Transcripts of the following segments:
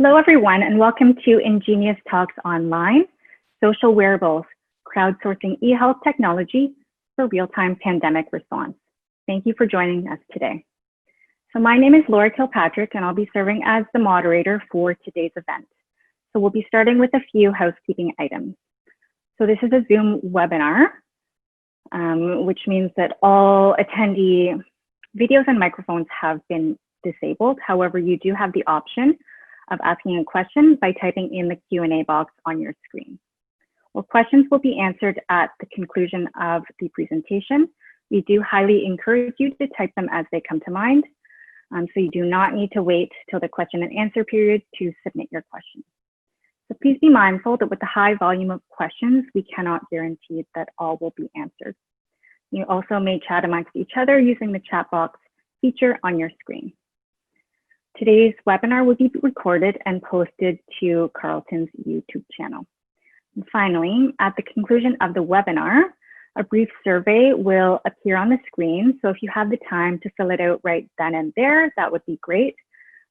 Hello, everyone, and welcome to Ingenious Talks Online, Social Wearables, Crowdsourcing eHealth Technology for Real-Time Pandemic Response. Thank you for joining us today. So my name is Laura Kilpatrick, and I'll be serving as the moderator for today's event. So we'll be starting with a few housekeeping items. So this is a Zoom webinar, which means that all attendee videos and microphones have been disabled. However, you do have the option of asking a question by typing in the Q&A box on your screen. Well, questions will be answered at the conclusion of the presentation. We do highly encourage you to type them as they come to mind, so you do not need to wait till the question and answer period to submit your questions. So please be mindful that with the high volume of questions, we cannot guarantee that all will be answered. You also may chat amongst each other using the chat box feature on your screen. Today's webinar will be recorded and posted to Carleton's YouTube channel. And finally, at the conclusion of the webinar, a brief survey will appear on the screen. So if you have the time to fill it out right then and there, that would be great.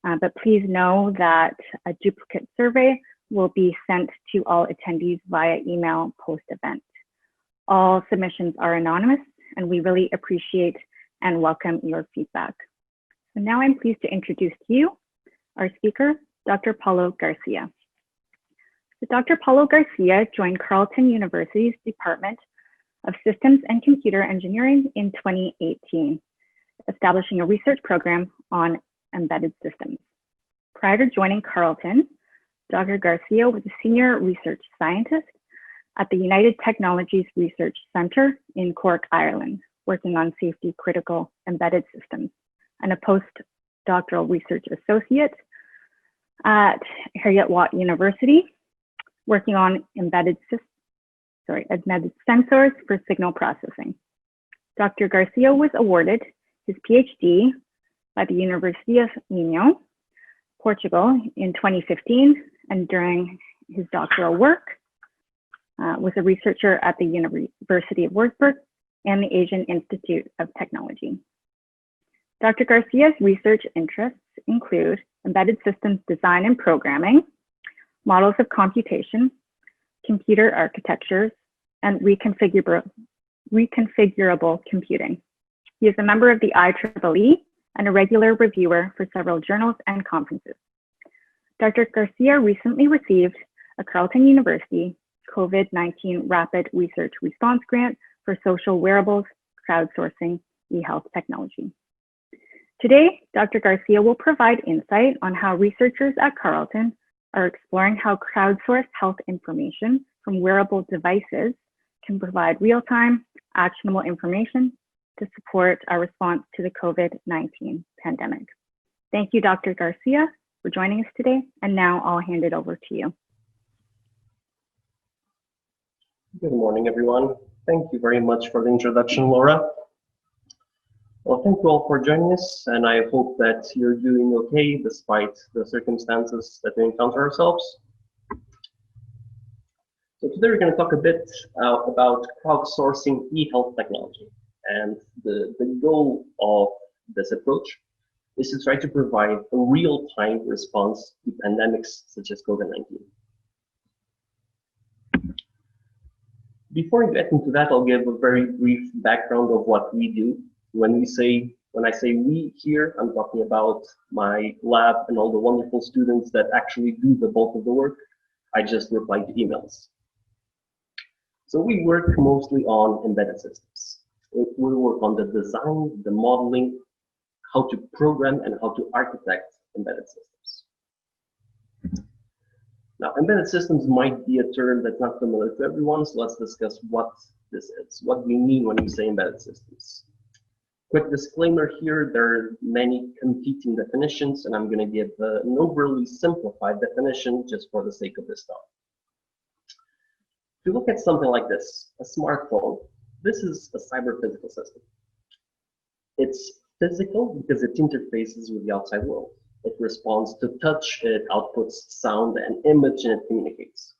But please know that a duplicate survey will be sent to all attendees via email post-event. All submissions are anonymous, and we really appreciate and welcome your feedback. So now I'm pleased to introduce to you our speaker, Dr. Paulo Garcia. So Dr. Paulo Garcia joined Carleton University's Department of Systems and Computer Engineering in 2018, establishing a research program on embedded systems. Prior to joining Carleton, Dr. Garcia was a senior research scientist at the United Technologies Research Centre in Cork, Ireland, working on safety critical embedded systems, and a postdoctoral research associate at Heriot-Watt University, working on embedded sensors for signal processing. Dr. Garcia was awarded his PhD by the University of Minho, Portugal in 2015, and during his doctoral work was a researcher at the University of Würzburg and the Asian Institute of Technology. Dr. Garcia's research interests include embedded systems design and programming, models of computation, computer architectures, and reconfigurable computing. He is a member of the IEEE and a regular reviewer for several journals and conferences. Dr. Garcia recently received a Carleton University COVID-19 Rapid Research Response Grant for social wearables, crowdsourcing, eHealth technology. Today, Dr. Garcia will provide insight on how researchers at Carleton are exploring how crowdsourced health information from wearable devices can provide real-time, actionable information to support our response to the COVID-19 pandemic. Thank you, Dr. Garcia, for joining us today, and now I'll hand it over to you. Good morning, everyone. Thank you very much for the introduction, Laura. Well, thank you all for joining us, and I hope that you're doing okay despite the circumstances that we encounter ourselves. So today we're going to talk a bit about crowdsourcing eHealth technology. And the goal of this approach is to try to provide a real-time response to pandemics such as COVID-19. Before I get into that, I'll give a very brief background of what we do. When I say we here, I'm talking about my lab and all the wonderful students that actually do the bulk of the work. I just reply to emails. So we work mostly on embedded systems. We work on the design, the modeling, how to program and how to architect embedded systems. Now, embedded systems might be a term that's not familiar to everyone, so let's discuss what this is. What do we mean when we say embedded systems? Quick disclaimer here, there are many competing definitions, and I'm going to give an overly simplified definition just for the sake of this talk. If you look at something like this, a smartphone, this is a cyber-physical system. It's physical because it interfaces with the outside world. It responds to touch, it outputs sound and image, and it communicates.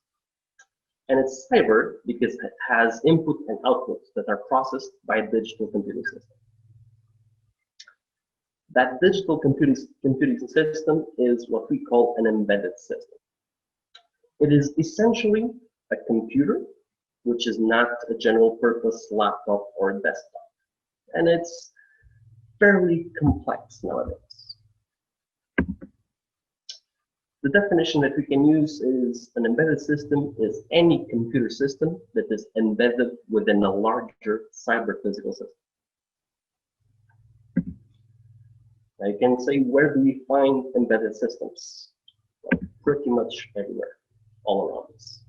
And it's cyber because it has input and output that are processed by a digital computing system. That digital computing system is what we call an embedded system. It is essentially a computer, which is not a general purpose laptop or desktop. And it's fairly complex nowadays. The definition that we can use is an embedded system is any computer system that is embedded within a larger cyber-physical system. Now you can say, where do we find embedded systems? Well, pretty much everywhere, all around us.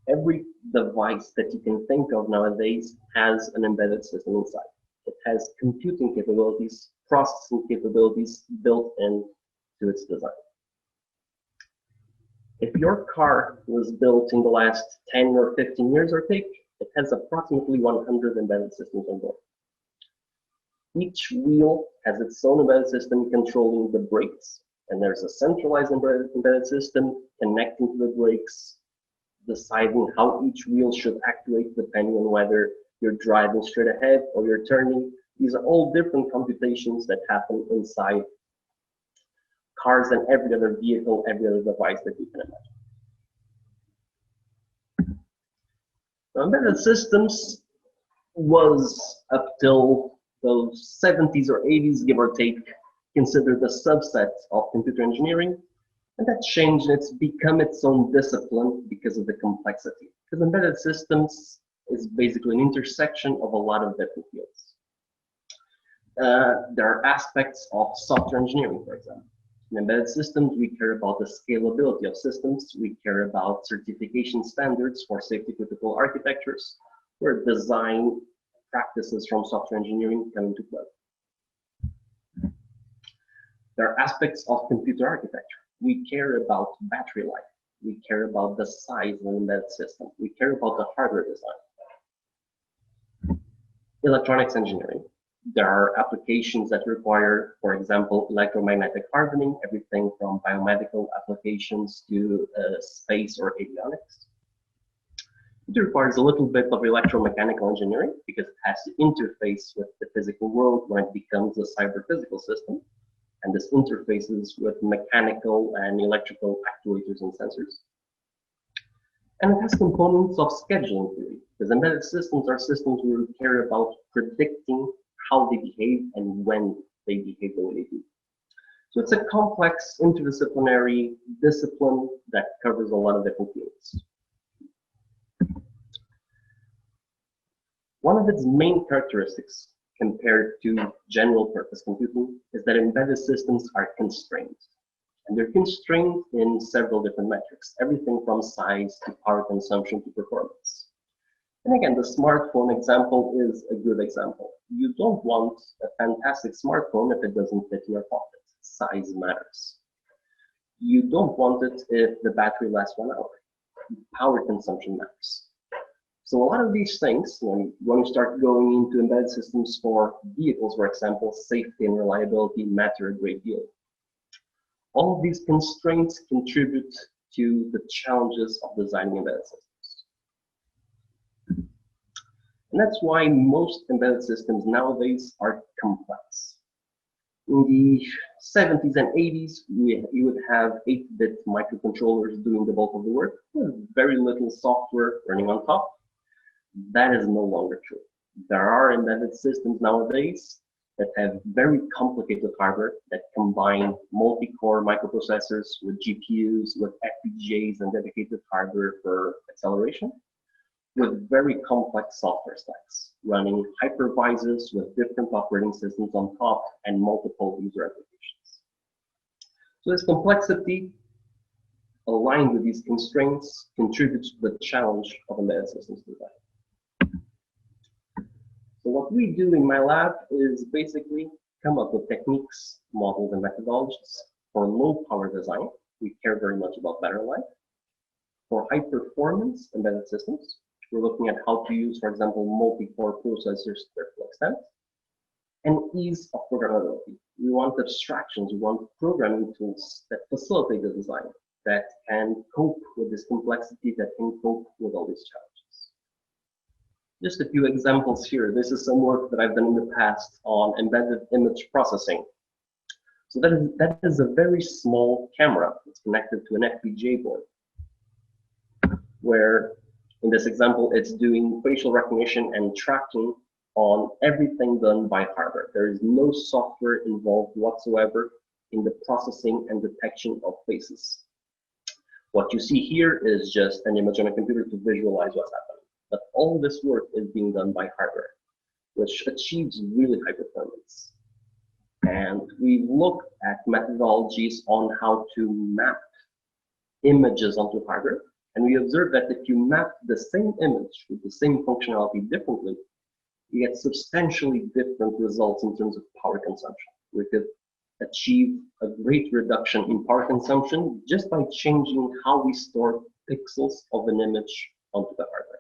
Every device that you can think of nowadays has an embedded system inside. It has computing capabilities, processing capabilities built into its design. If your car was built in the last 10 or 15 years or take, it has approximately 100 embedded systems on board. Each wheel has its own embedded system controlling the brakes, and there's a centralized embedded system connecting to the brakes, deciding how each wheel should actuate depending on whether you're driving straight ahead or you're turning. These are all different computations that happen inside cars and every other vehicle, every other device that you can imagine. Now, embedded systems was up till the 70s or 80s, give or take, considered a subset of computer engineering. And that changed, it's become its own discipline because of the complexity. Because embedded systems is basically an intersection of a lot of different fields. There are aspects of software engineering, for example. In embedded systems, we care about the scalability of systems. We care about certification standards for safety critical architectures, where design practices from software engineering come into play. There are aspects of computer architecture. We care about battery life. We care about the size of an embedded system. We care about the hardware design. Electronics engineering. There are applications that require, for example, electromagnetic hardening, everything from biomedical applications to space or avionics. It requires a little bit of electromechanical engineering because it has to interface with the physical world when it becomes a cyber-physical system. And this interfaces with mechanical and electrical actuators and sensors. And it has components of scheduling theory, because embedded systems are systems where we care about predicting how they behave and when they behave the way they do. So it's a complex interdisciplinary discipline that covers a lot of different fields. One of its main characteristics compared to general purpose computing is that embedded systems are constrained. And they're constrained in several different metrics, everything from size to power consumption to performance. And again, the smartphone example is a good example. You don't want a fantastic smartphone if it doesn't fit in your pocket. Size matters. You don't want it if the battery lasts 1 hour. Power consumption matters. So a lot of these things, when you start going into embedded systems for vehicles, for example, safety and reliability matter a great deal. All of these constraints contribute to the challenges of designing embedded systems. And that's why most embedded systems nowadays are complex. In the 70s and 80s, you would have 8-bit microcontrollers doing the bulk of the work with very little software running on top. That is no longer true. There are embedded systems nowadays that have very complicated hardware that combine multi-core microprocessors with GPUs, with FPGAs and dedicated hardware for acceleration, with very complex software stacks, running hypervisors with different operating systems on top and multiple user applications. So this complexity aligned with these constraints contributes to the challenge of embedded systems design. So what we do in my lab is basically come up with techniques, models, and methodologies for low power design. We care very much about battery life. For high performance embedded systems, we're looking at how to use, for example, multi-core processors to their full extent. And ease of programmability. We want abstractions, we want programming tools that facilitate the design, that can cope with this complexity, that can cope with all these challenges. Just a few examples here. This is some work that I've done in the past on embedded image processing. So that is a very small camera. It's connected to an FPGA board, where in this example, it's doing facial recognition and tracking on everything done by hardware. There is no software involved whatsoever in the processing and detection of faces. What you see here is just an image on a computer to visualize what's happening. But all this work is being done by hardware, which achieves really high performance. And we look at methodologies on how to map images onto hardware. And we observe that if you map the same image with the same functionality differently, you get substantially different results in terms of power consumption. We could achieve a great reduction in power consumption just by changing how we store pixels of an image onto the hardware.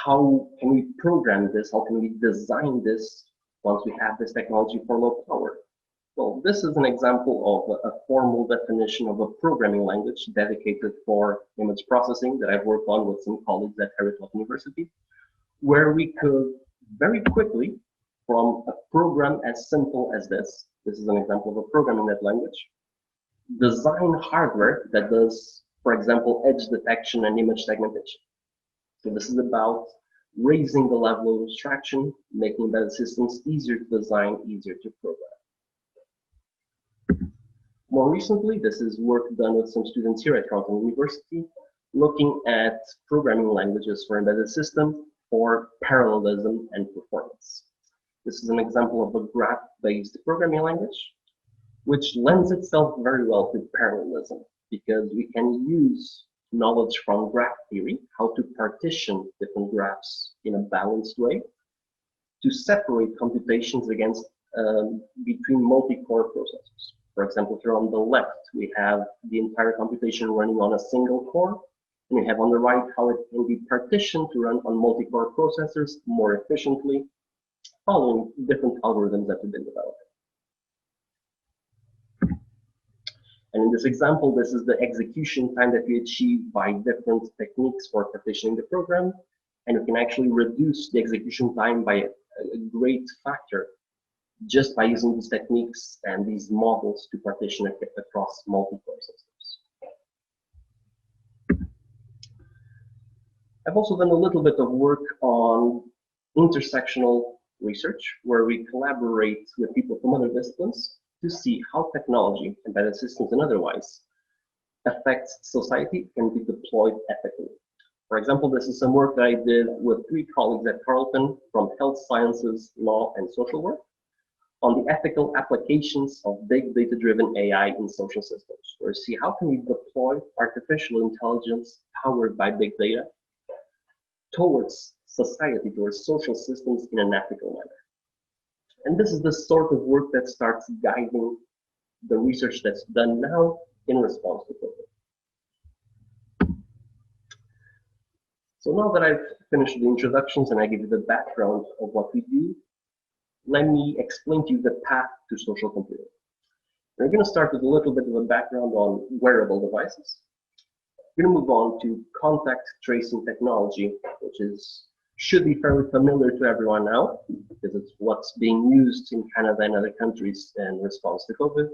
How can we program this? How can we design this once we have this technology for low power? Well, this is an example of a formal definition of a programming language dedicated for image processing that I've worked on with some colleagues at Carleton University, where we could very quickly, from a program as simple as this is an example of a program in that language, design hardware that does, for example, edge detection and image segmentation. So this is about raising the level of abstraction, making embedded systems easier to design, easier to program. More recently, this is work done with some students here at Carleton University, looking at programming languages for embedded systems for parallelism and performance. This is an example of a graph-based programming language, which lends itself very well to parallelism, because we can use knowledge from graph theory, how to partition different graphs in a balanced way, to separate computations against between multi-core processors. For example, here on the left, we have the entire computation running on a single core, and we have on the right how it can be partitioned to run on multi-core processors more efficiently, following different algorithms that have been developed. And in this example, this is the execution time that we achieve by different techniques for partitioning the program, and we can actually reduce the execution time by a great factor just by using these techniques and these models to partition it across multi-core systems. I've also done a little bit of work on intersectional research, where we collaborate with people from other disciplines to see how technology, embedded systems and otherwise, affects society and be deployed ethically. For example, this is some work that I did with 3 colleagues at Carleton from health sciences, law, and social work on the ethical applications of big data-driven AI in social systems, or see how can we deploy artificial intelligence powered by big data towards society, towards social systems in an ethical manner. And this is the sort of work that starts guiding the research that's done now in response to COVID. So now that I've finished the introductions and I give you the background of what we do, let me explain to you the path to social computing. We're going to start with a little bit of a background on wearable devices. We're going to move on to contact tracing technology, which should be fairly familiar to everyone now, because it's what's being used in Canada and other countries in response to COVID.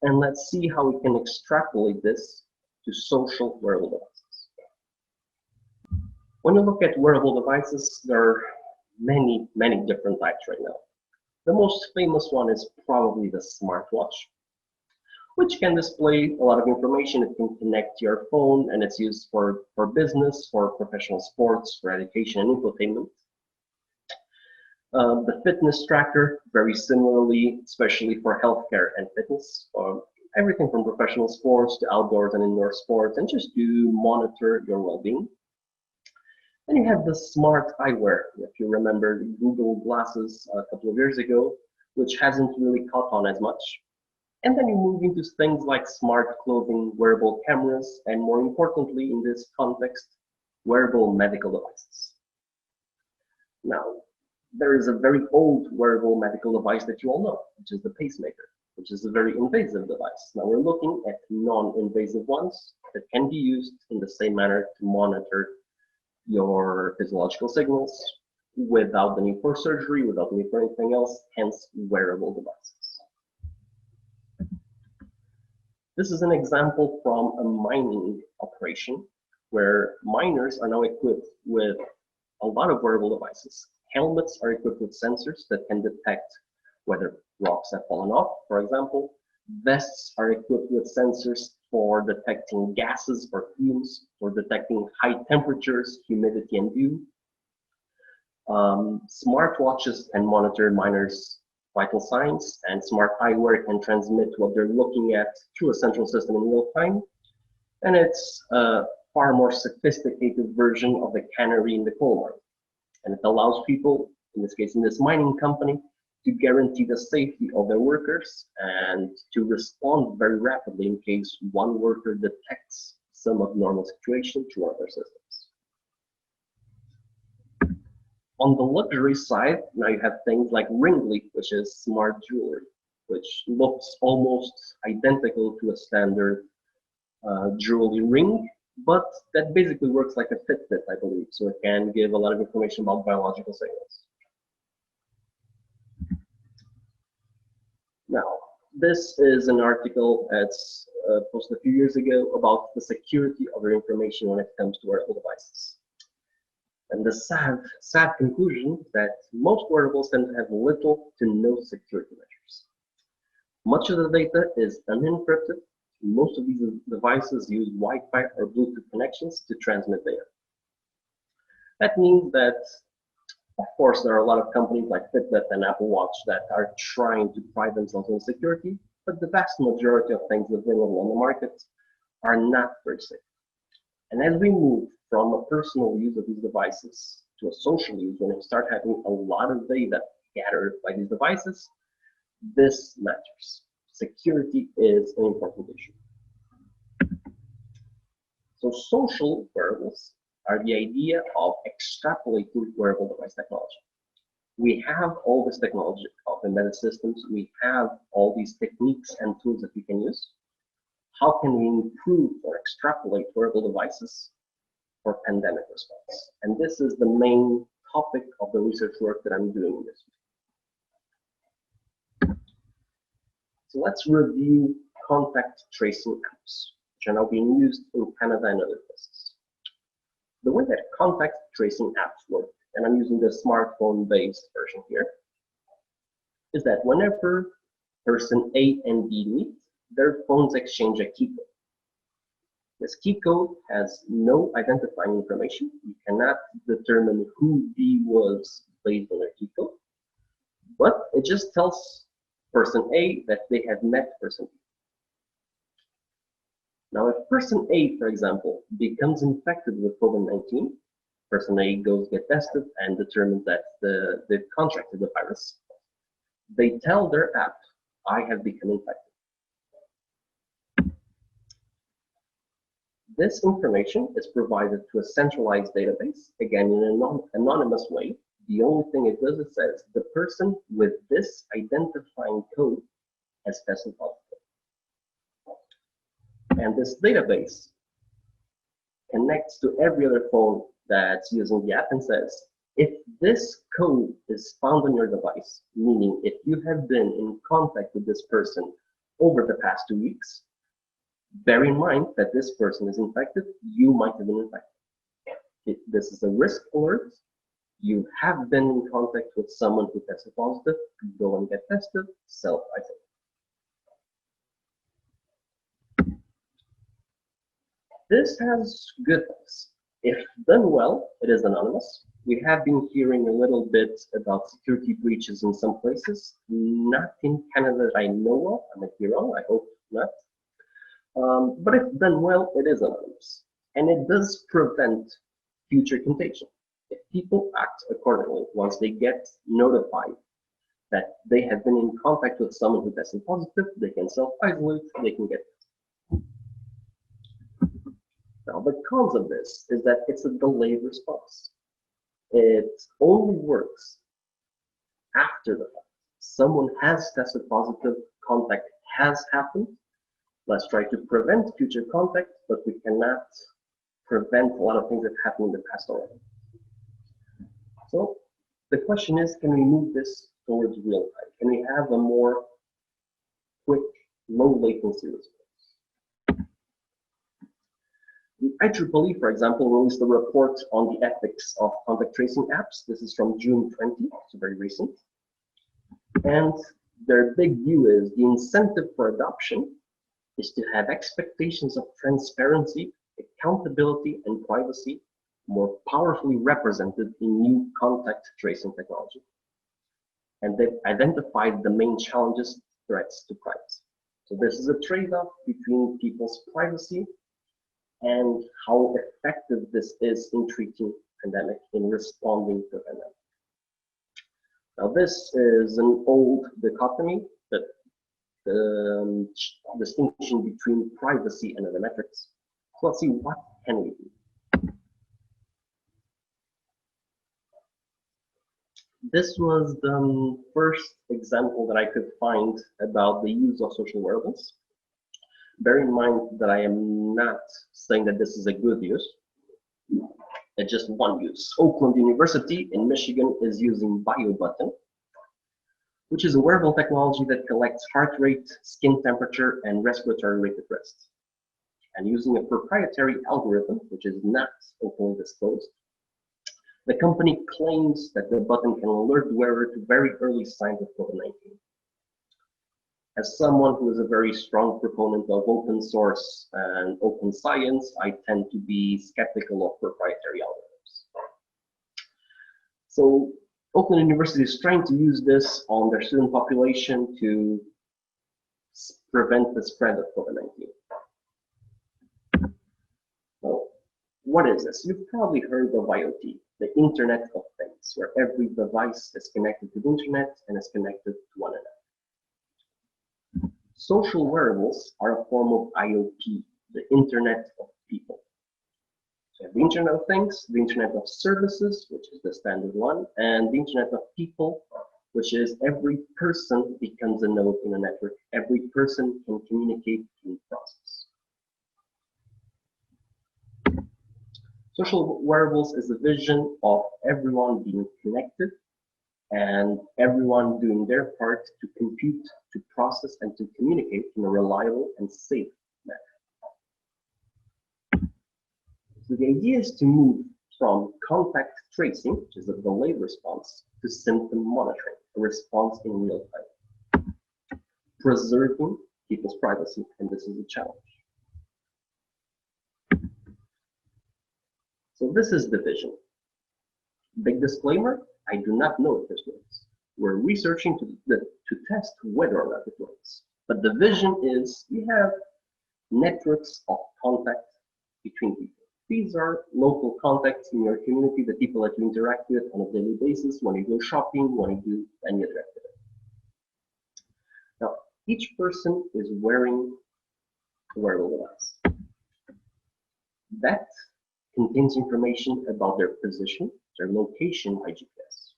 And let's see how we can extrapolate this to social wearable devices. When you look at wearable devices, there are many, many different types right now. The most famous one is probably the smartwatch, which can display a lot of information. It can connect to your phone, and it's used for business, for professional sports, for education and infotainment. The fitness tracker, very similarly, especially for healthcare and fitness, everything from professional sports to outdoors and indoor sports, and just to monitor your well-being. Then you have the smart eyewear, if you remember the Google glasses a couple of years ago, which hasn't really caught on as much. And then you move into things like smart clothing, wearable cameras, and more importantly in this context, wearable medical devices. Now, there is a very old wearable medical device that you all know, which is the pacemaker, which is a very invasive device. Now we're looking at non-invasive ones that can be used in the same manner to monitor your physiological signals, without the need for surgery, without the need for anything else, hence wearable devices. This is an example from a mining operation where miners are now equipped with a lot of wearable devices. Helmets are equipped with sensors that can detect whether rocks have fallen off, for example. Vests are equipped with sensors for detecting gases or fumes, for detecting high temperatures, humidity, and dew. Smartwatches can monitor miners' vital signs, and smart eyewear can transmit what they're looking at through a central system in real time. And it's a far more sophisticated version of the cannery in the coal mine. And it allows people, in this case in this mining company, to guarantee the safety of their workers and to respond very rapidly in case one worker detects some abnormal situation through one of their systems. On the luxury side, now you have things like Ringly, which is smart jewelry, which looks almost identical to a standard jewelry ring, but that basically works like a Fitbit, I believe, so it can give a lot of information about biological signals. Now, this is an article that's posted a few years ago about the security of your information when it comes to wearable devices. And the sad conclusion that most wearables tend to have little to no security measures. Much of the data is unencrypted. Most of these devices use Wi-Fi or Bluetooth connections to transmit data. That means that, of course, there are a lot of companies like Fitbit and Apple Watch that are trying to pride themselves on security, but the vast majority of things available on the market are not very safe. And as we move from a personal use of these devices to a social use, when we start having a lot of data gathered by these devices, this matters. Security is an important issue. So social wearables are the idea of extrapolating wearable device technology. We have all this technology of embedded systems. We have all these techniques and tools that we can use. How can we improve or extrapolate wearable devices for pandemic response? And this is the main topic of the research work that I'm doing this week. So let's review contact tracing apps, which are now being used in Canada and other places. The way that contact tracing apps work, and I'm using the smartphone-based version here, is that whenever person A and B meet, their phones exchange a key code. This key code has no identifying information. You cannot determine who B was based on their key code, but it just tells person A that they have met person B. Now, if person A, for example, becomes infected with COVID-19, person A goes get tested and determines that they've contracted the virus. They tell their app, I have become infected. This information is provided to a centralized database, again in an anonymous way. The only thing it does is says the person with this identifying code has tested positive. And this database connects to every other phone that's using the app and says, if this code is found on your device, meaning if you have been in contact with this person over the past 2 weeks, bear in mind that this person is infected, you might have been infected. This is a risk alert. You have been in contact with someone who tested positive, go and get tested, self-isolate. This has good things. If done well, it is anonymous. We have been hearing a little bit about security breaches in some places, not in Canada that I know of. I might be wrong, I hope not. But if done well, it is anonymous. And it does prevent future contagion. If people act accordingly, once they get notified that they have been in contact with someone who tested positive, they can self-isolate, they can get tested. Now, the cons of this is that it's a delayed response. It only works after the fact. Someone has tested positive, contact has happened. Let's try to prevent future contact, but we cannot prevent a lot of things that happened in the past already. So The question is, can we move this towards real time? Can we have a more quick, low latency response? The IEEE, for example, released a report on the ethics of contact tracing apps. This is from June 20, so very recent. And their big view is the incentive for adoption is to have expectations of transparency, accountability, and privacy more powerfully represented in new contact tracing technology. And they've identified the main challenges, threats to privacy. So this is a trade-off between people's privacy and how effective this is in treating pandemic, in responding to pandemic. Now this is an old dichotomy, that the distinction between privacy and other metrics. So let's see, what can we do? This was the first example that I could find about the use of social wearables. Bear in mind that I am not saying that this is a good use. It's just one use. Oakland University in Michigan is using BioButton, which is a wearable technology that collects heart rate, skin temperature, and respiratory rate at rest. And using a proprietary algorithm, which is not openly disclosed, the company claims that the button can alert the wearer to very early signs of COVID-19. As someone who is a very strong proponent of open source and open science, I tend to be skeptical of proprietary algorithms. So Oakland University is trying to use this on their student population to prevent the spread of COVID-19. Well, what is this? You've probably heard of IoT, the Internet of Things, where every device is connected to the internet and is connected to one another. Social wearables are a form of IoT, the Internet of People. So you have the Internet of Things, the Internet of Services, which is the standard one, and the Internet of People, which is every person becomes a node in a network. Every person can communicate in process. Social wearables is a vision of everyone being connected and everyone doing their part to compute, to process, and to communicate in a reliable and safe manner. So the idea is to move from contact tracing, which is a delayed response, to symptom monitoring, a response in real time, preserving people's privacy, and this is a challenge. So this is the vision. Big disclaimer, I do not know if this works. We're researching to test whether or not it works. But the vision is we have networks of contact between people. These are local contacts in your community, the people that you interact with on a daily basis, when you go shopping, when you do any other activity. Now, each person is wearing a wearable device. That contains information about their position, their location by GPS.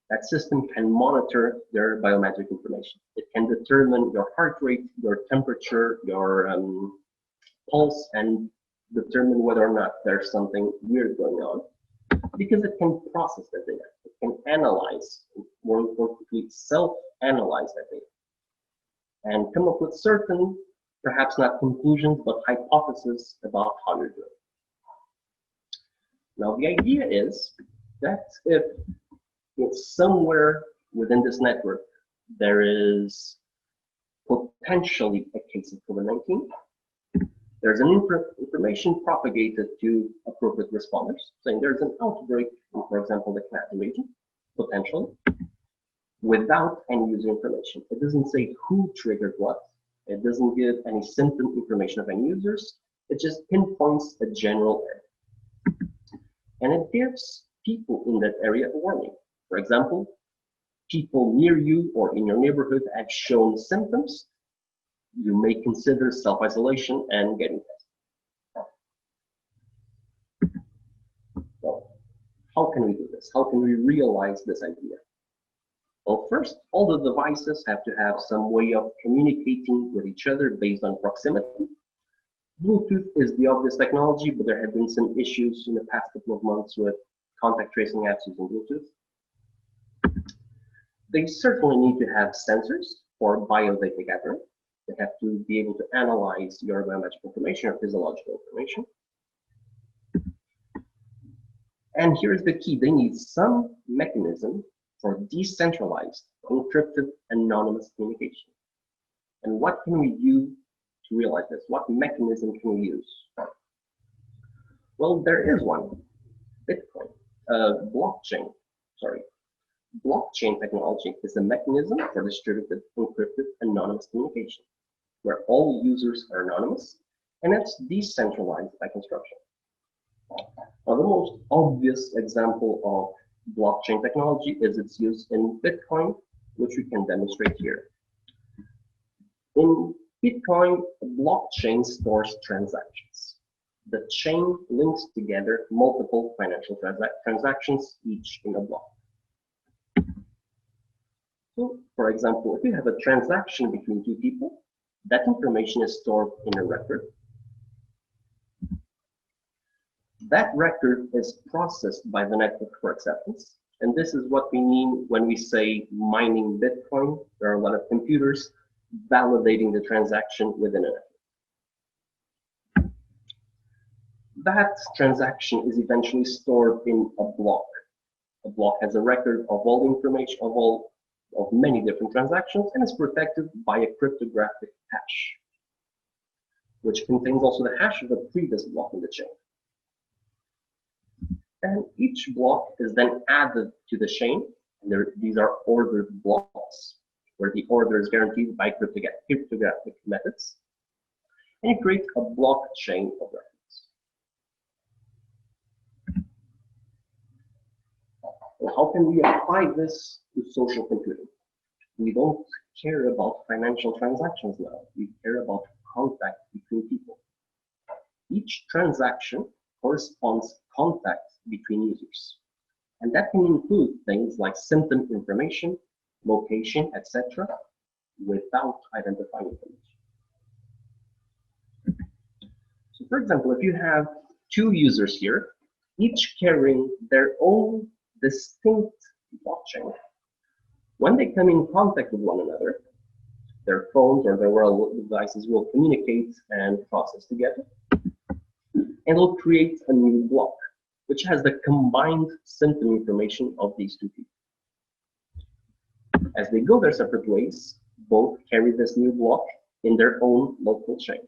That system can monitor their biometric information. It can determine your heart rate, your temperature, your pulse, and determine whether or not there's something weird going on, because it can process that data. It can analyze, more importantly, self-analyze that data, and come up with certain, perhaps not conclusions, but hypotheses about how you're doing. Now, the idea is that if it's somewhere within this network, there is potentially a case of COVID-19, there's an information propagated to appropriate responders, saying there's an outbreak in, for example, the Carleton region, potentially, without any user information. It doesn't say who triggered what. It doesn't give any symptom information of any users. It just pinpoints a general area. And it gives people in that area a warning. For example, people near you or in your neighborhood have shown symptoms. You may consider self-isolation and getting tested. So, how can we do this? How can we realize this idea? Well, first, all the devices have to have some way of communicating with each other based on proximity. Bluetooth is the obvious technology, but there have been some issues in the past couple of months with contact tracing apps using Bluetooth. They certainly need to have sensors for biodata gathering. They have to be able to analyze your biometric information or physiological information. And here's the key, they need some mechanism for decentralized, encrypted, anonymous communication. And what can we do to realize this? What mechanism can we use? Well, there is one, Bitcoin, blockchain. Blockchain technology is a mechanism for distributed, encrypted, anonymous communication, where all users are anonymous, and it's decentralized by construction. Now, the most obvious example of blockchain technology is its use in Bitcoin, which we can demonstrate here. In Bitcoin, blockchain stores transactions. The chain links together multiple financial transactions, each in a block. So, for example, if you have a transaction between two people, that information is stored in a record. That record is processed by the network for acceptance. And this is what we mean when we say mining Bitcoin. There are a lot of computers validating the transaction within a network. That transaction is eventually stored in a block. A block has a record of all the information of many different transactions and is protected by a cryptographic hash, which contains also the hash of the previous block in the chain. And each block is then added to the chain. And these are ordered blocks, where the order is guaranteed by cryptographic methods. And it creates a blockchain of records. Well, how can we apply this to social computing? We don't care about financial transactions now. We care about contact between people. Each transaction corresponds contact between users. And that can include things like symptom information, location, etc., without identifying information. So for example, if you have two users here, each carrying their own distinct blockchain, when they come in contact with one another, their phones or their wearable devices will communicate and process together, and will create a new block, which has the combined symptom information of these two people. As they go their separate ways, both carry this new block in their own local chain.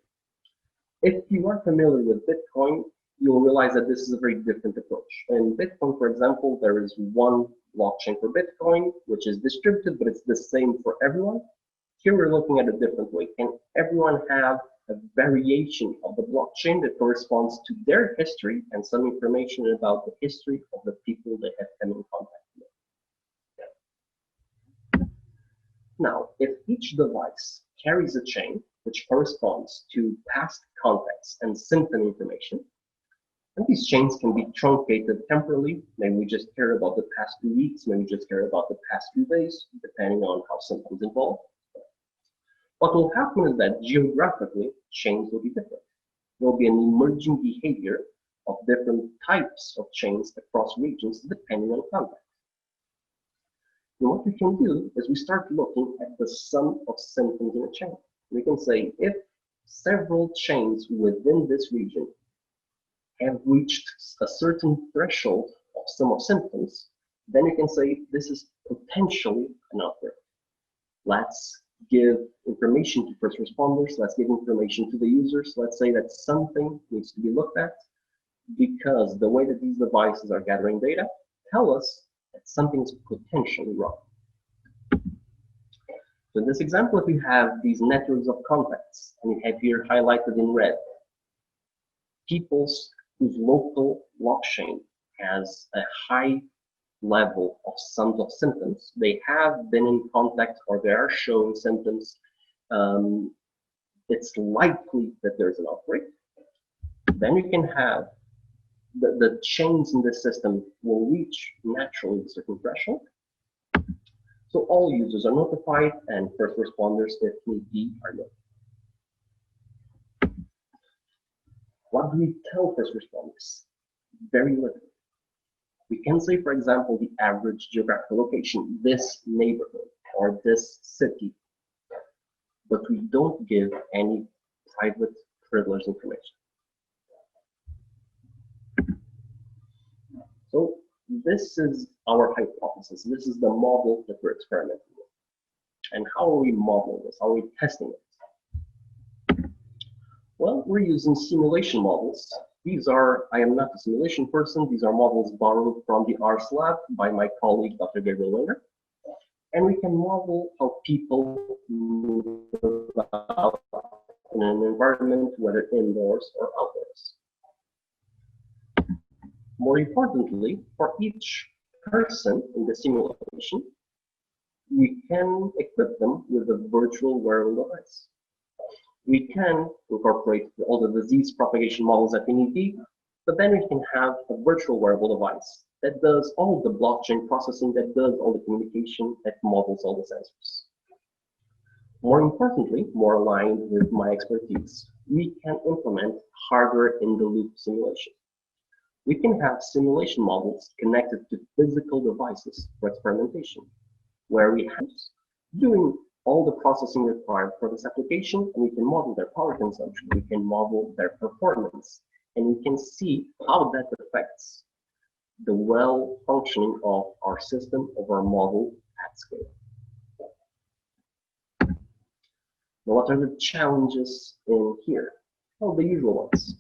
If you are familiar with Bitcoin, you'll realize that this is a very different approach. In Bitcoin, for example, there is one blockchain for Bitcoin, which is distributed, but it's the same for everyone. Here we're looking at a different way. Can everyone have a variation of the blockchain that corresponds to their history and some information about the history of the people they have come in contact with? Now, if each device carries a chain which corresponds to past contacts and symptom information, and these chains can be truncated temporally. Maybe we just care about the past 2 weeks, maybe we just care about the past few days, depending on how symptoms involve. What will happen is that geographically, chains will be different. There will be an emerging behavior of different types of chains across regions depending on context. And what we can do is we start looking at the sum of symptoms in a chain. We can say if several chains within this region have reached a certain threshold of sum of symptoms, then you can say this is potentially an outbreak. Let's give information to first responders, let's give information to the users, let's say that something needs to be looked at because the way that these devices are gathering data tell us that something is potentially wrong. So in this example, if you have these networks of contacts, and you have here highlighted in red, people's whose local blockchain has a high level of sums of symptoms, they have been in contact or they are showing symptoms, it's likely that there's an outbreak. Then you can have the chains in the system will reach naturally a certain threshold. So all users are notified and first responders, if need be, are notified. What do we tell first responders? Very little. We can say, for example, the average geographical location, this neighborhood or this city, but we don't give any private privileged information. So this is our hypothesis. This is the model that we're experimenting with. And how are we modeling this? How are we testing it? Well, we're using simulation models. These are, I am not a simulation person, these are models borrowed from the Ars Lab by my colleague, Dr. Gabriel. And we can model how people move about in an environment, whether indoors or outdoors. More importantly, for each person in the simulation, we can equip them with a virtual wearable device. We can incorporate all the disease propagation models that we need, but then we can have a virtual wearable device that does all the blockchain processing, that does all the communication, that models all the sensors. More importantly, more aligned with my expertise, we can implement hardware-in-the-loop simulation. We can have simulation models connected to physical devices for experimentation, where we have doing all the processing required for this application, and we can model their power consumption, we can model their performance, and we can see how that affects the well-functioning of our system, of our model at scale. Now, what are the challenges in here? Well, the usual ones.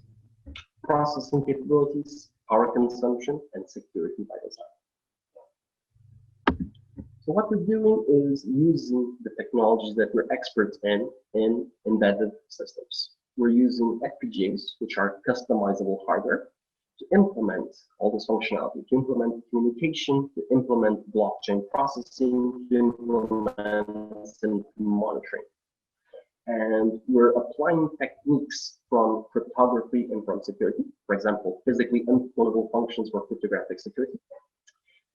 Processing capabilities, power consumption, and security by design. So what we're doing is using the technologies that we're experts in embedded systems. We're using FPGAs, which are customizable hardware, to implement all this functionality, to implement communication, to implement blockchain processing, to implement sync monitoring. And we're applying techniques from cryptography and from security, for example, physically unclonable functions for cryptographic security.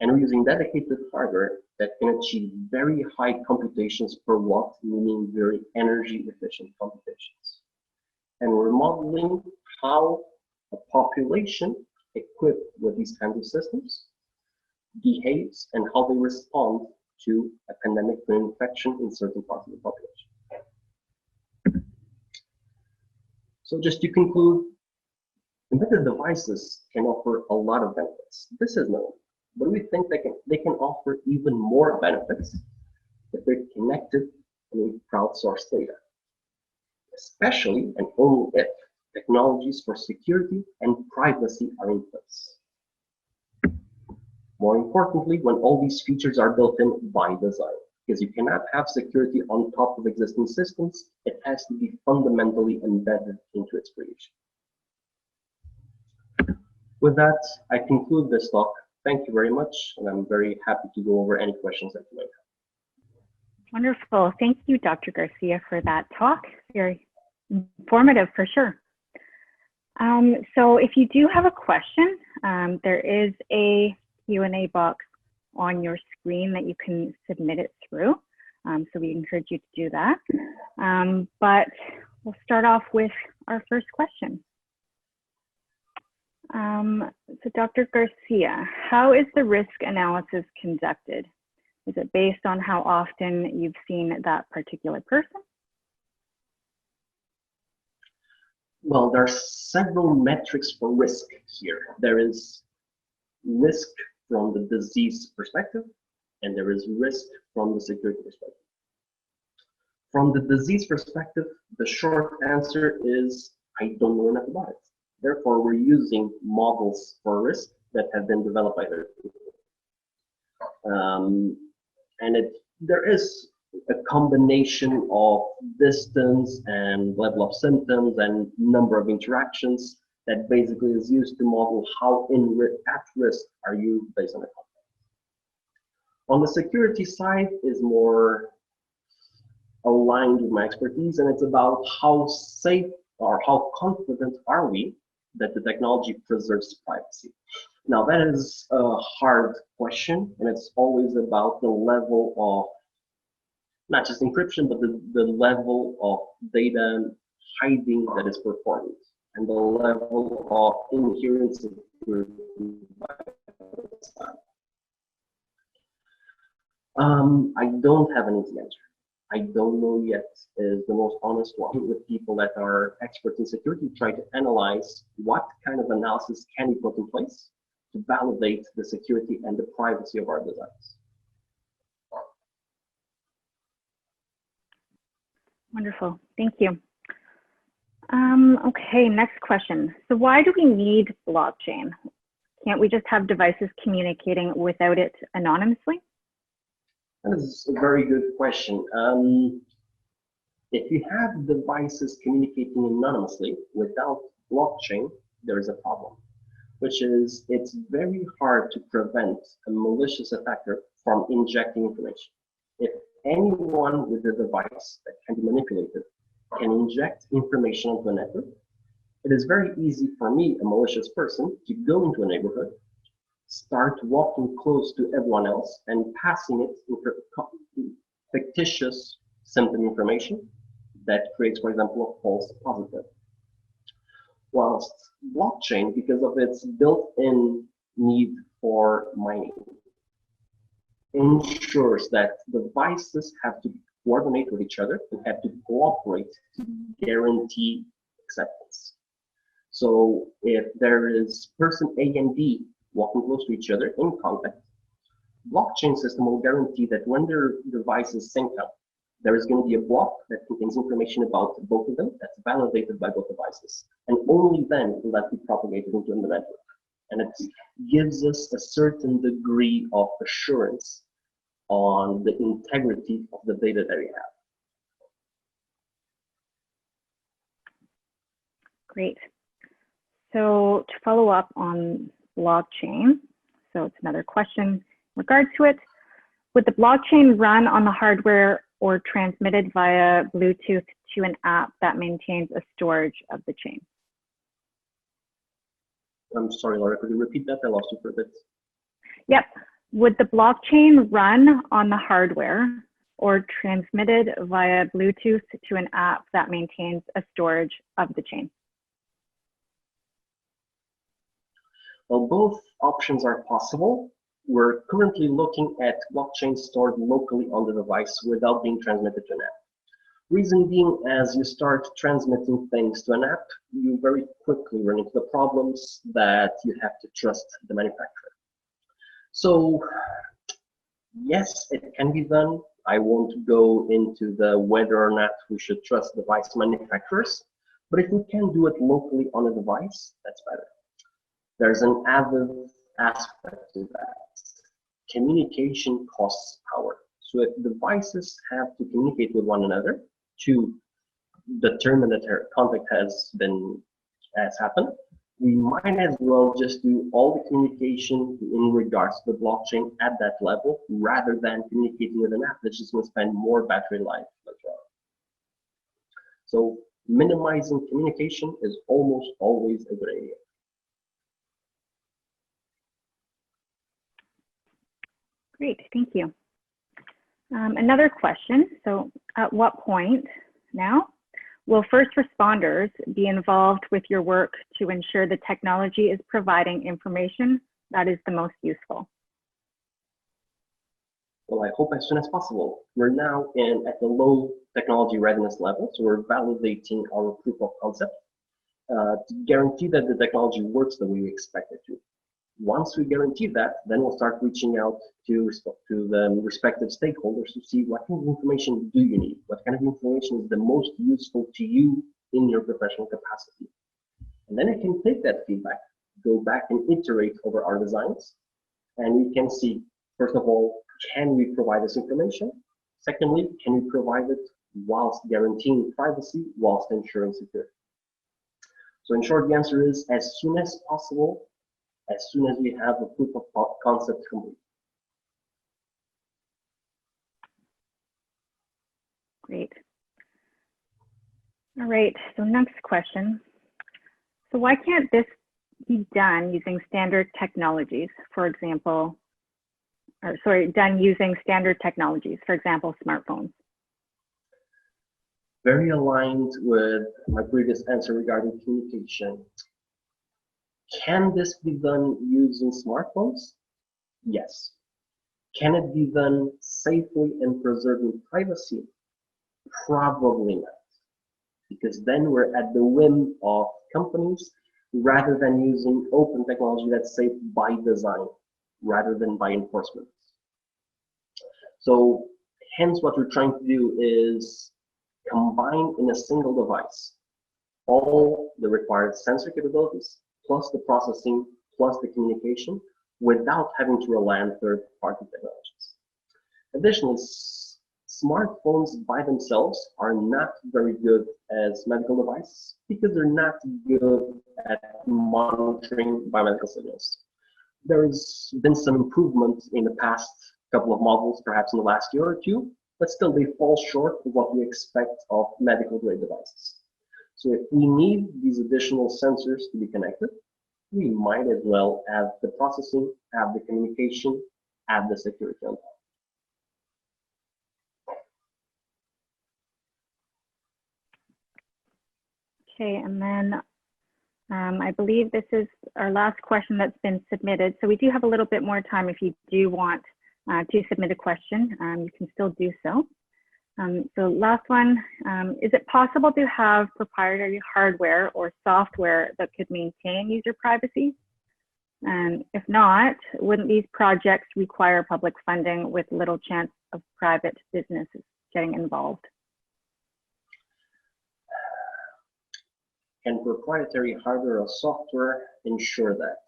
And we're using dedicated hardware that can achieve very high computations per watt, meaning very energy efficient computations. And we're modeling how a population equipped with these kinds of systems behaves and how they respond to a pandemic infection in certain parts of the population. So just to conclude, embedded devices can offer a lot of benefits. This is known, but we think they can offer even more benefits if they're connected with crowdsourced data, especially and only if technologies for security and privacy are in place. More importantly, when all these features are built in by design, because you cannot have security on top of existing systems, it has to be fundamentally embedded into its creation. With that, I conclude this talk. Thank you very much, and I'm very happy to go over any questions that you might have. Wonderful. Thank you, Dr. Garcia, for that talk. Very informative for sure. So if you do have a question, there is a Q&A box on your screen that you can submit it through. So we encourage you to do that. But we'll start off with our first question. So Dr. Garcia, how is the risk analysis conducted? Is it based on how often you've seen that particular person? Well, there are several metrics for risk here. There is risk from the disease perspective, and there is risk from the security perspective. From the disease perspective, the short answer is I don't know enough about it. Therefore, we're using models for risk that have been developed by other people. There is a combination of distance and level of symptoms and number of interactions that basically is used to model how at risk are you based on the context. On the security side is more aligned with my expertise, and it's about how safe or how confident are we that the technology preserves privacy. Now that is a hard question, and it's always about the level of not just encryption, but the level of data hiding that is performed, and the level of inherent security by time? I don't have an easy answer. I don't know yet is the most honest one. With people that are experts in security, try to analyze what kind of analysis can be put in place to validate the security and the privacy of our designs. Wonderful, thank you. Okay, next question. So why do we need blockchain? Can't we just have devices communicating without it anonymously? That is a very good question. If you have devices communicating anonymously without blockchain, there is a problem, which is it's very hard to prevent a malicious attacker from injecting information. If anyone with a device that can be manipulated can inject information onto a network, it is very easy for me, a malicious person, to go into a neighborhood, start walking close to everyone else and passing it fictitious symptom information that creates, for example, a false positive. Whilst blockchain, because of its built-in need for mining, ensures that devices have to coordinate with each other and have to cooperate to guarantee acceptance. So if there is person A and B walking close to each other in contact, blockchain system will guarantee that when their devices sync up, there is going to be a block that contains information about both of them that's validated by both devices. And only then will that be propagated into the network. And it gives us a certain degree of assurance on the integrity of the data that we have. Great. So to follow up on blockchain, so it's another question in regards to it. Would the blockchain run on the hardware or transmitted via Bluetooth to an app that maintains a storage of the chain? I'm sorry, Laura, could you repeat that? I lost you for a bit. Yep. Would the blockchain run on the hardware or transmitted via Bluetooth to an app that maintains a storage of the chain? Well, both options are possible. We're currently looking at blockchain stored locally on the device without being transmitted to an app. Reason being, as you start transmitting things to an app, you very quickly run into the problems that you have to trust the manufacturer. So, yes, it can be done. I won't go into the whether or not we should trust device manufacturers, but if we can do it locally on a device, that's better. There's an added aspect to that. Communication costs power. So if devices have to communicate with one another to determine that their contact has happened, we might as well just do all the communication in regards to the blockchain at that level rather than communicating with an app that's just going to spend more battery life as well. So minimizing communication is almost always a good idea. Great, thank you. Another question, so at what point now will first responders be involved with your work to ensure the technology is providing information that is the most useful? Well, I hope as soon as possible. We're now at the low technology readiness level, so we're validating our proof of concept to guarantee that the technology works the way we expect it to. Once we guarantee that, then we'll start reaching out to the respective stakeholders to see what kind of information do you need? What kind of information is the most useful to you in your professional capacity? And then I can take that feedback, go back and iterate over our designs, and we can see, first of all, can we provide this information? Secondly, can we provide it whilst guaranteeing privacy, whilst ensuring security? So in short, the answer is as soon as possible, as soon as we have a proof of concept complete. Great. All right, so next question. So why can't this be done using standard technologies, for example, done using standard technologies, for example, smartphones? Very aligned with my previous answer regarding communication. Can this be done using smartphones? Yes. Can it be done safely and preserving privacy? Probably not, because then we're at the whim of companies rather than using open technology that's safe by design rather than by enforcement. So hence what we're trying to do is combine in a single device all the required sensor capabilities, plus the processing, plus the communication, without having to rely on third-party technologies. Additionally, smartphones by themselves are not very good as medical devices because they're not good at monitoring biomedical signals. There has been some improvement in the past couple of models, perhaps in the last year or two, but still they fall short of what we expect of medical grade devices. So if we need these additional sensors to be connected, we might as well have the processing, have the communication, have the security on top. Okay, and then I believe this is our last question that's been submitted. So we do have a little bit more time. If you do want to submit a question, you can still do so. So last one, is it possible to have proprietary hardware or software that could maintain user privacy? And if not, wouldn't these projects require public funding with little chance of private businesses getting involved? Can proprietary hardware or software ensure that?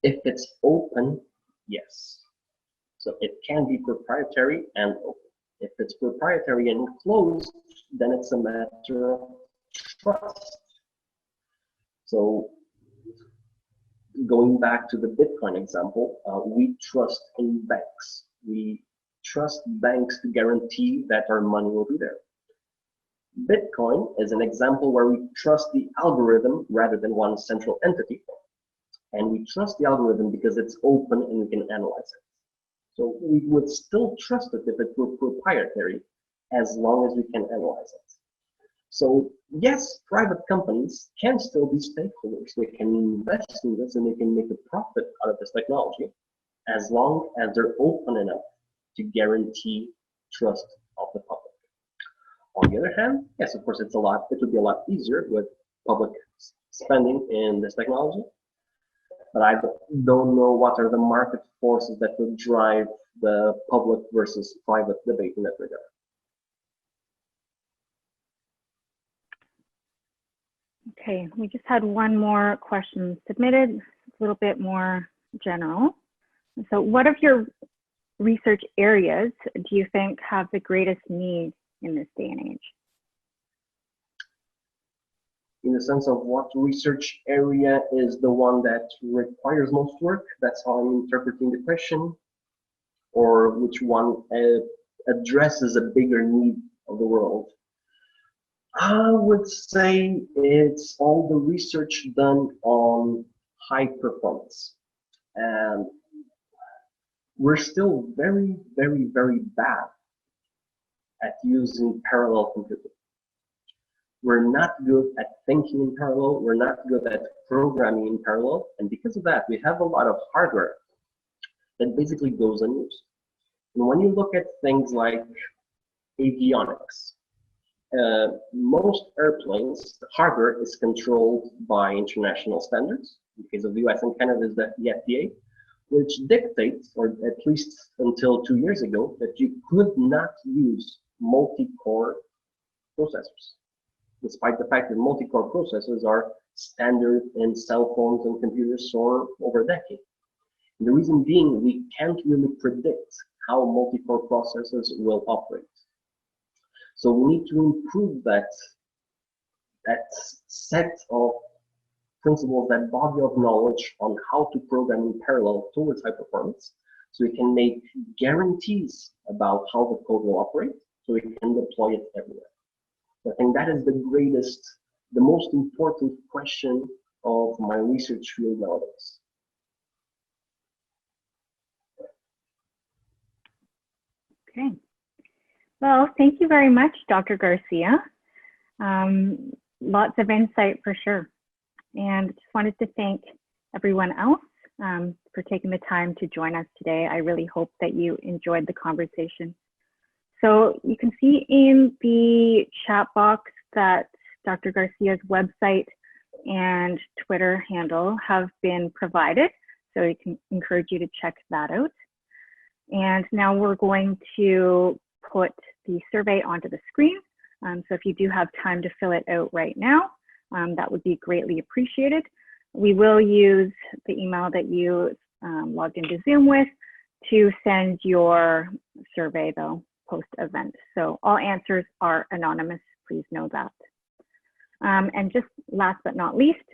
If it's open, yes. So it can be proprietary and open. If it's proprietary and closed, then it's a matter of trust. So going back to the Bitcoin example, we trust in banks. We trust banks to guarantee that our money will be there. Bitcoin is an example where we trust the algorithm rather than one central entity. And we trust the algorithm because it's open and we can analyze it. So we would still trust it if it were proprietary, as long as we can analyze it. So yes, private companies can still be stakeholders. They can invest in this and they can make a profit out of this technology, as long as they're open enough to guarantee trust of the public. On the other hand, yes, of course, it would be a lot easier with public spending in this technology, but I don't know what are the market forces that would drive the public versus private debate in that regard. Okay, we just had one more question submitted, a little bit more general. So what of your research areas do you think have the greatest need in this day and age? In the sense of what research area is the one that requires most work? That's how I'm interpreting the question. Or which one addresses a bigger need of the world? I would say it's all the research done on high performance. And we're still very, very, very bad at using parallel computing. We're not good at thinking in parallel. We're not good at programming in parallel. And because of that, we have a lot of hardware that basically goes unused. And when you look at things like avionics, most airplanes, the hardware is controlled by international standards. In the case of the US and Canada is the FAA, which dictates, or at least until 2 years ago, that you could not use multi-core processors, despite the fact that multi-core processors are standard in cell phones and computers for over a decade. And the reason being, we can't really predict how multi-core processors will operate. So we need to improve that set of principles, that body of knowledge on how to program in parallel towards high performance, so we can make guarantees about how the code will operate, so we can deploy it everywhere. I think that is the most important question of my research field nowadays. Okay. Well, thank you very much, Dr. Garcia. Lots of insight for sure. And just wanted to thank everyone else for taking the time to join us today. I really hope that you enjoyed the conversation. So you can see in the chat box that Dr. Garcia's website and Twitter handle have been provided. So I can encourage you to check that out. And now we're going to put the survey onto the screen. So if you do have time to fill it out right now, that would be greatly appreciated. We will use the email that you logged into Zoom with to send your survey though, post-event. So all answers are anonymous, please know that. And just last but not least,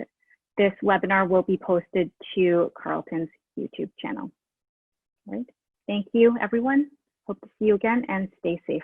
this webinar will be posted to Carleton's YouTube channel. All right. Thank you, everyone. Hope to see you again and stay safe.